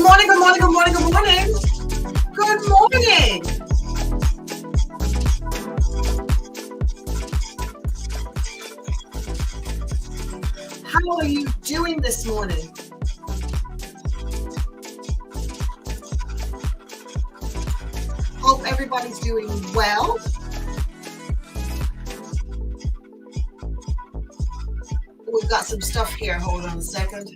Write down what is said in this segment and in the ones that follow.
morning, good morning, good morning, good morning. Good morning. How are you doing this morning? Hope everybody's doing well. We've got some stuff here. Hold on a second.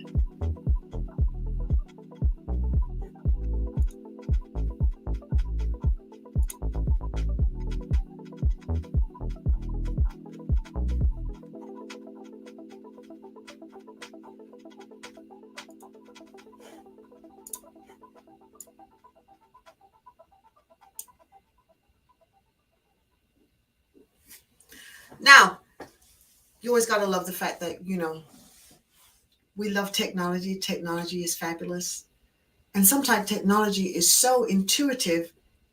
Now, you always got to love the fact that, we love technology. Technology is fabulous. And sometimes technology is so intuitive,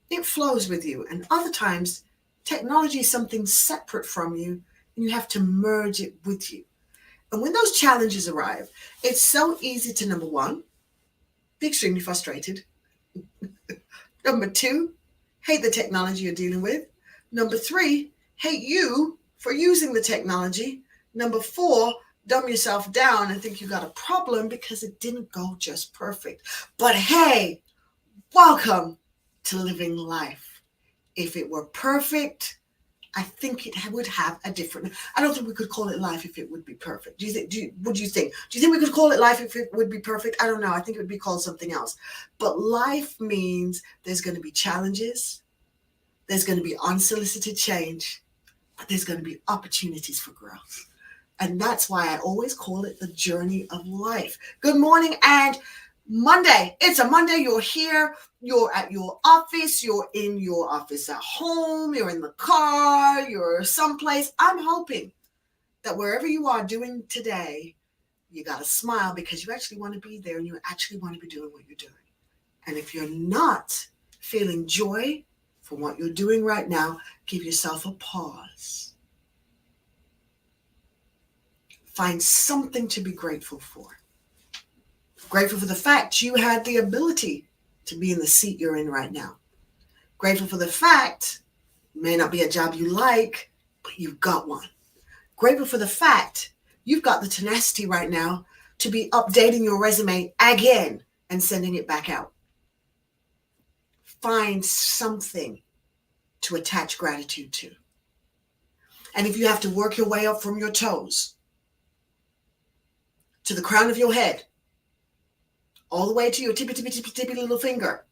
it flows with you. And other times, technology is something separate from you, and you have to merge it with you. And when those challenges arrive, it's so easy to, number one, be extremely frustrated. Number two, hate the technology you're dealing with. Number three, hate you for using the technology. Number four, dumb yourself down and think you got a problem because it didn't go just perfect. But hey, welcome to living life. If it were perfect, I think it would have a different. I don't think we could call it life if it would be perfect. Do you think? What do you think? Do you think we could call it life if it would be perfect? I don't know. I think it would be called something else. But life means there's going to be challenges. There's going to be unsolicited change. But there's going to be opportunities for growth. And that's why I always call it the journey of life. Good morning and Monday. It's a Monday. You're here. You're at your office. You're in your office at home. You're in the car. You're someplace. I'm hoping that wherever you are doing today, you got to smile because you actually want to be there and you actually want to be doing what you're doing. And if you're not feeling joy for what you're doing right now, give yourself a pause. Find something to be grateful for. Grateful for the fact you had the ability to be in the seat you're in right now. Grateful for the fact it may not be a job you like, but you've got one. Grateful for the fact you've got the tenacity right now to be updating your resume again and sending it back out. Find something to attach gratitude to. And if you have to work your way up from your toes to the crown of your head, all the way to your tippy little finger,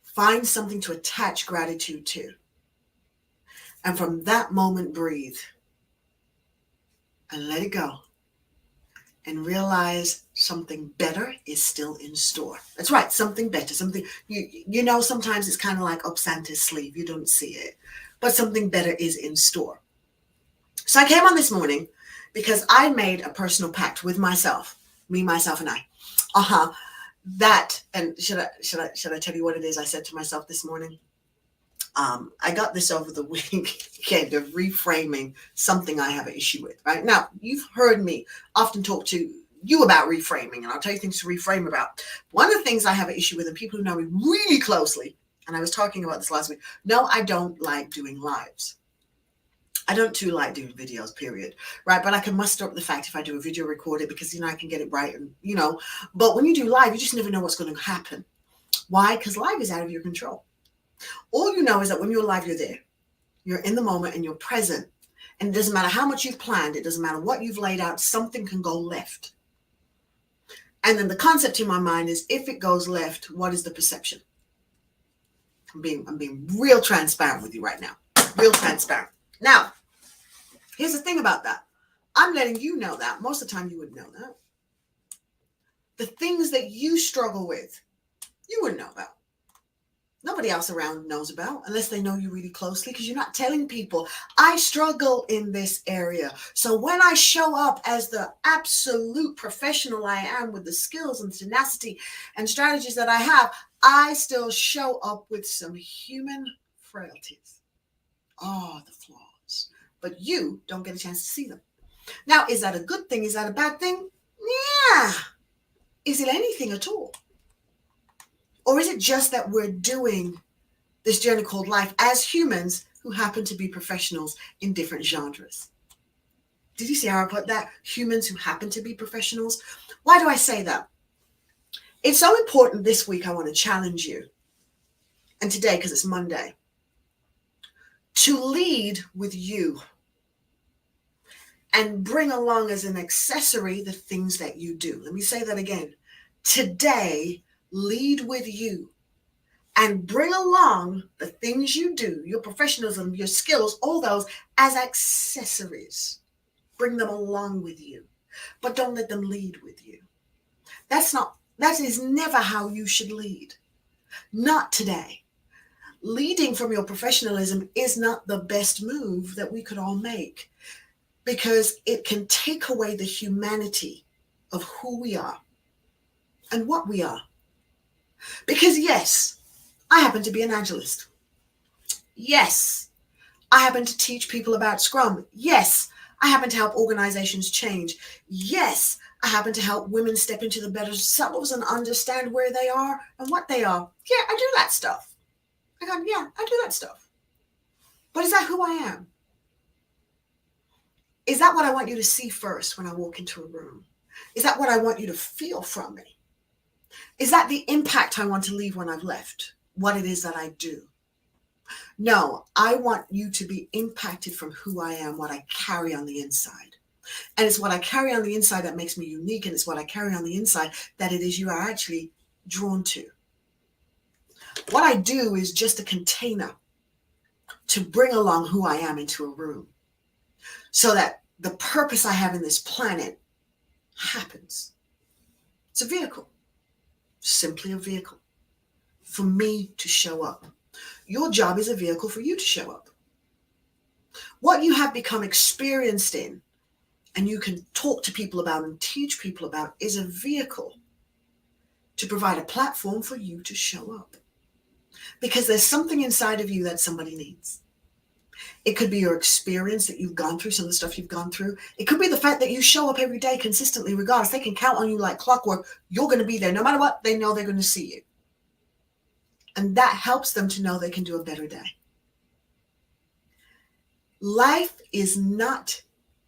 find something to attach gratitude to. And from that moment, breathe and let it go and realize something better is still in store. That's right, something better, something, sometimes it's kind of like up Santa's sleeve. You don't see it, but something better is in store. So I came on this morning because I made a personal pact with myself, me, myself, and I. And should I tell you what it is I said to myself this morning? I got this over the weekend of reframing something I have an issue with. Right now, you've heard me often talk to you about reframing, and I'll tell you things to reframe about. One of the things I have an issue with, and people who know me really closely, and I was talking about this last week. No, I don't like doing lives. I don't too like doing videos, period. Right. But I can muster up the fact if I do a video, record it because, I can get it right. And, but when you do live, you just never know what's going to happen. Why? Because live is out of your control. All you know is that when you're live, you're there. You're in the moment and you're present. And it doesn't matter how much you've planned. It doesn't matter what you've laid out. Something can go left. And then the concept in my mind is if it goes left, what is the perception? I'm being real transparent with you right now. Real transparent. Now, here's the thing about that. I'm letting you know that. Most of the time you would know that. The things that you struggle with, you wouldn't know about. Nobody else around knows about unless they know you really closely because you're not telling people, I struggle in this area. So when I show up as the absolute professional I am with the skills and tenacity and strategies that I have, I still show up with some human frailties. Oh, the flaws. But you don't get a chance to see them. Now, is that a good thing? Is that a bad thing? Yeah. Is it anything at all? Or is it just that we're doing this journey called life as humans who happen to be professionals in different genres? Did you see how I put that? Humans who happen to be professionals. Why do I say that? It's so important this week. I want to challenge you, and today, because it's Monday, to lead with you and bring along as an accessory the things that you do. Let me say that again. Today, lead with you and bring along the things you do, your professionalism, your skills, all those as accessories. Bring them along with you, but don't let them lead with you. That is never how you should lead. Not today. Leading from your professionalism is not the best move that we could all make, because it can take away the humanity of who we are and what we are. Because yes, I happen to be an agilist. Yes, I happen to teach people about Scrum. Yes, I happen to help organizations change. Yes, I happen to help women step into the better selves and understand where they are and what they are. Yeah, I do that stuff. I do that stuff. But is that who I am? Is that what I want you to see first when I walk into a room? Is that what I want you to feel from me? Is that the impact I want to leave when I've left? What it is that I do? No, I want you to be impacted from who I am, what I carry on the inside. And it's what I carry on the inside that makes me unique. And it's what I carry on the inside that it is you are actually drawn to. What I do is just a container to bring along who I am into a room, so that the purpose I have in this planet happens. It's a vehicle, simply a vehicle for me to show up. Your job is a vehicle for you to show up. What you have become experienced in and you can talk to people about and teach people about is a vehicle to provide a platform for you to show up. Because there's something inside of you that somebody needs. It could be your experience that you've gone through, some of the stuff you've gone through. It could be the fact that you show up every day consistently, regardless. They can count on you like clockwork. You're going to be there. No matter what, they know they're going to see you. And that helps them to know they can do a better day. Life is not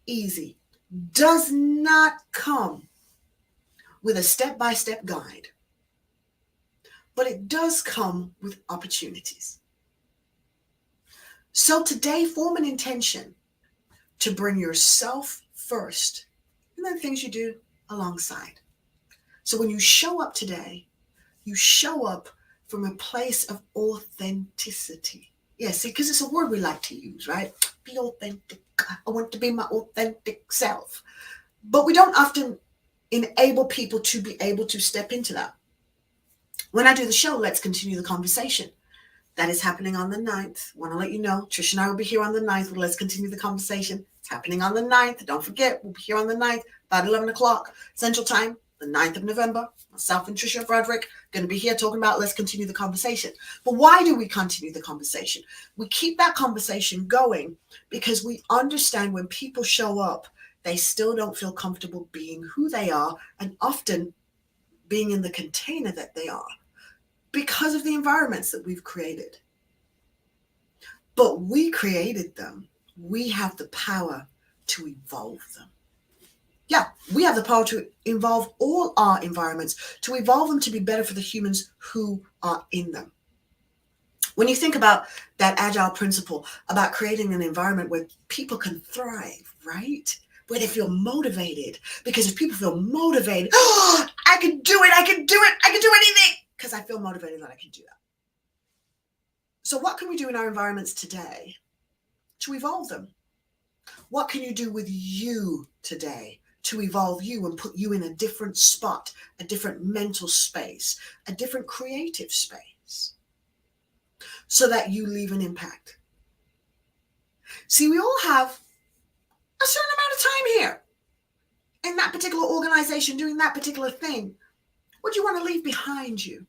easy, does not come with a step-by-step guide, but it does come with opportunities. So today, form an intention to bring yourself first and then things you do alongside. So when you show up today, you show up from a place of authenticity. Yeah, see, because it's a word we like to use, right? Be authentic. I want to be my authentic self. But we don't often enable people to be able to step into that. When I do the show, Let's Continue the Conversation, that is happening on the 9th. I want to let you know, Trish and I will be here on the 9th. Let's Continue the Conversation. It's happening on the 9th. Don't forget, we'll be here on the 9th, about 11 o'clock Central Time, the 9th of November. Myself and Tricia Frederick going to be here talking about Let's Continue the Conversation. But why do we continue the conversation? We keep that conversation going because we understand when people show up, they still don't feel comfortable being who they are and often being in the container that they are because of the environments that we've created. But we created them. We have the power to evolve them. Yeah, we have the power to evolve all our environments, to evolve them to be better for the humans who are in them. When you think about that agile principle, about creating an environment where people can thrive, right? Where they feel motivated. Because if people feel motivated, oh, I can do it, I can do anything. Because I feel motivated that I can do that. So what can we do in our environments today to evolve them? What can you do with you today to evolve you and put you in a different spot, a different mental space, a different creative space, so that you leave an impact? See, we all have a certain amount of time here in that particular organization doing that particular thing. What do you want to leave behind you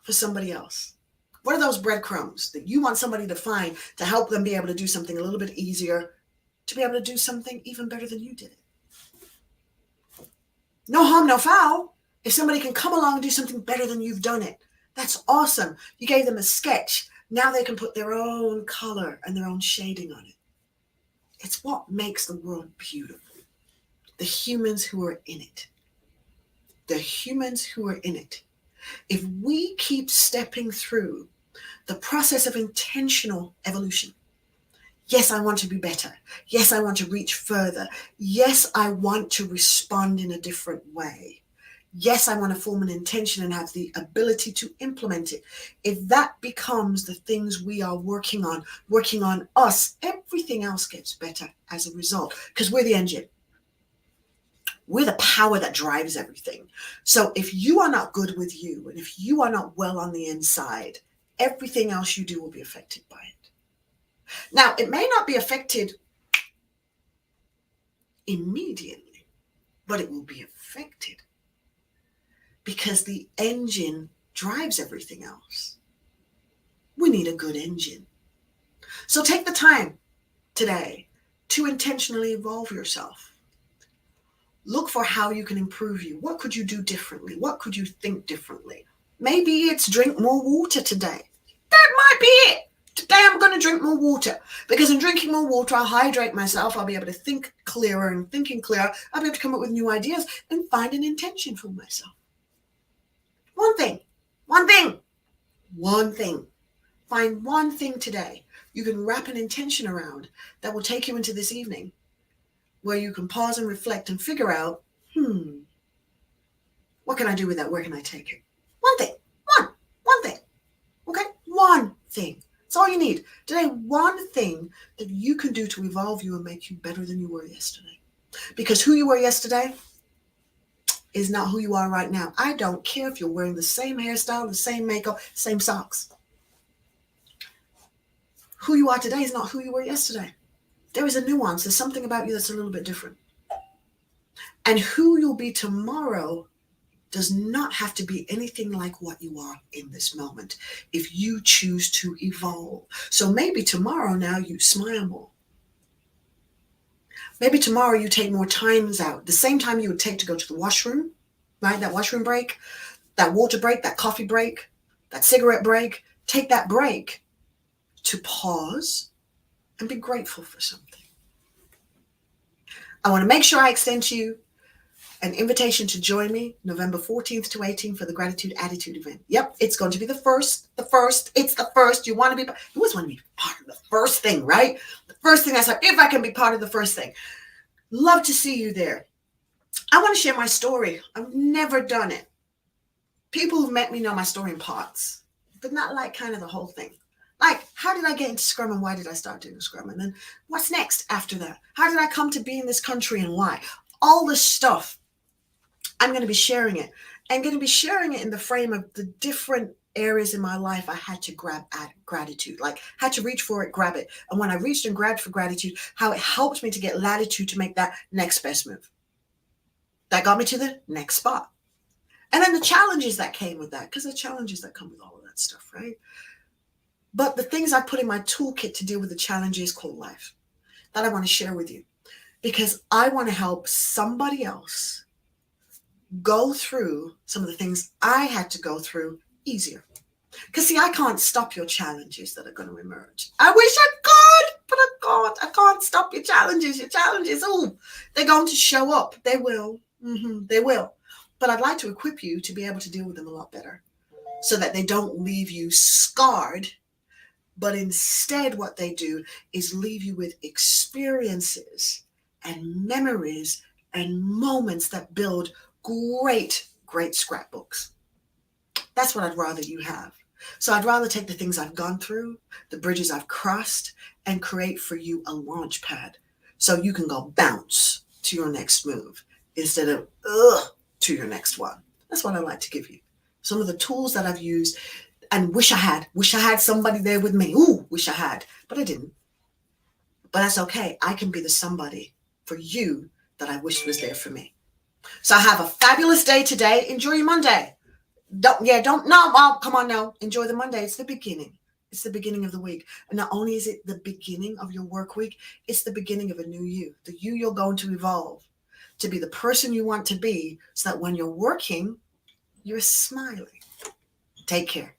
for somebody else? What are those breadcrumbs that you want somebody to find to help them be able to do something a little bit easier, to be able to do something even better than you did it? No harm, no foul. If somebody can come along and do something better than you've done it, that's awesome. You gave them a sketch. Now they can put their own color and their own shading on it. It's what makes the world beautiful. The humans who are in it. The humans who are in it. If we keep stepping through the process of intentional evolution, yes, I want to be better. Yes, I want to reach further. Yes, I want to respond in a different way. Yes, I want to form an intention and have the ability to implement it. If that becomes the things we are working on us, everything else gets better as a result, because we're the engine. We're the power that drives everything. So if you are not good with you, and if you are not well on the inside, everything else you do will be affected by it. Now, it may not be affected immediately, but it will be affected, because the engine drives everything else. We need a good engine. So take the time today to intentionally evolve yourself. Look for how you can improve you. What could you do differently? What could you think differently? Maybe it's drink more water today. That might be it. Today I'm going to drink more water, because in drinking more water, I'll hydrate myself. I'll be able to think clearer, and thinking clearer, I'll be able to come up with new ideas and find an intention for myself. One thing. Find one thing today you can wrap an intention around that will take you into this evening, where you can pause and reflect and figure out, what can I do with that? Where can I take it? One thing. One thing. Okay? One thing. That's all you need. Today, one thing that you can do to evolve you and make you better than you were yesterday. Because who you were yesterday is not who you are right now. I don't care if you're wearing the same hairstyle, the same makeup, same socks. Who you are today is not who you were yesterday. There is a nuance. There's something about you that's a little bit different. And who you'll be tomorrow does not have to be anything like what you are in this moment if you choose to evolve. So maybe tomorrow now you smile more. Maybe tomorrow you take more times out. The same time you would take to go to the washroom, right? That washroom break, that water break, that coffee break, that cigarette break. Take that break to pause and be grateful for something. I want to make sure I extend to you an invitation to join me November 14th to 18th for the Gratitude Attitude event. Yep, it's going to be the first. It's the first. You always want to be part of the first thing, right? The first thing I said, if I can be part of the first thing. Love to see you there. I want to share my story. I've never done it. People who've met me know my story in parts, but not like kind of the whole thing. Like, how did I get into Scrum and why did I start doing Scrum? And then what's next after that? How did I come to be in this country and why? All this stuff. I'm going to be sharing it. I'm going to be sharing it in the frame of the different areas in my life I had to grab at gratitude, like had to reach for it, grab it. And when I reached and grabbed for gratitude, how it helped me to get latitude to make that next best move. That got me to the next spot. And then the challenges that came with that, because the challenges that come with all of that stuff, right? But the things I put in my toolkit to deal with the challenges called life that I want to share with you, because I want to help somebody else go through some of the things I had to go through easier. Because see, I can't stop your challenges that are going to emerge. I wish I could, but I can't. I can't stop your challenges. Your challenges, they're going to show up. They will. They will. But I'd like to equip you to be able to deal with them a lot better so that they don't leave you scarred, but instead what they do is leave you with experiences and memories and moments that build great scrapbooks. That's what I'd rather you have. So I'd rather take the things I've gone through, the bridges I've crossed, and create for you a launch pad so you can go bounce to your next move instead of to your next one. That's what I like to give you. Some of the tools that I've used and wish I had somebody there with me. Wish I had, but I didn't. But that's okay. I can be the somebody for you that I wish was there for me. So have a fabulous day today. Enjoy your Monday. Come on now. Enjoy the Monday. It's the beginning. It's the beginning of the week. And not only is it the beginning of your work week, it's the beginning of a new you. The you you're going to evolve to be the person you want to be so that when you're working, You're smiling. Take care.